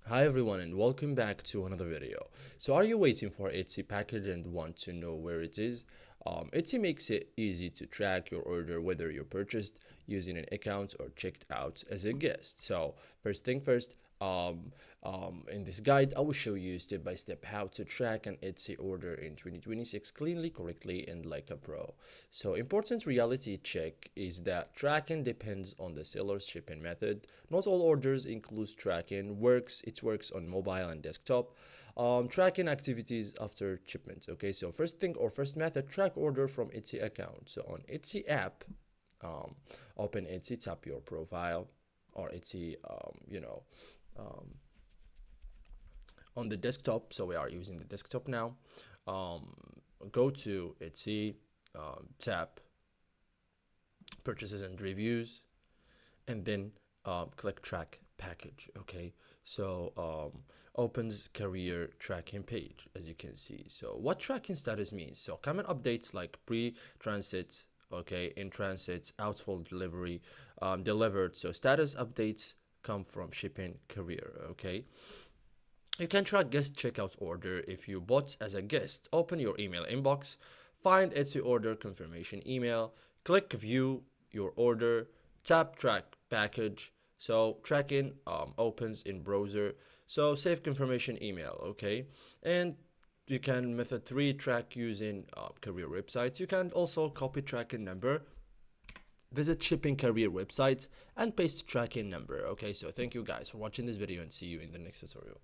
Hi everyone and welcome back to another video. So are you waiting for Etsy package and want to know where it is? Etsy makes it easy to track your order whether you purchased using an account or checked out as a guest. So first thing first, in this guide, I will show you step by step how to track an Etsy order in 2026 cleanly, correctly, and like a pro. So important reality check is that tracking depends on the seller's shipping method. Not all orders include tracking. It works on mobile and desktop. Tracking activities after shipment. Okay, so first method, track order from Etsy account. So on Etsy app, um, open Etsy, tap your profile or Etsy, um, on the desktop. So we are using the desktop now. Um, Go to Etsy, tap purchases and reviews, and then click track package. Okay, so opens career tracking page as you can see. So what tracking status means? So common updates like pre-transit, okay, in transit, out for delivery, delivered. So status updates come from shipping career. Okay, you can track guest checkout order if you bought as a guest. Open your email inbox, find Etsy order confirmation email, click view your order, tap track package. So tracking opens in browser. So save confirmation email, okay? And you can method 3 track using career websites. You can also copy tracking number, visit shipping career websites and paste tracking number. Okay, so thank you guys for watching this video and see you in the next tutorial.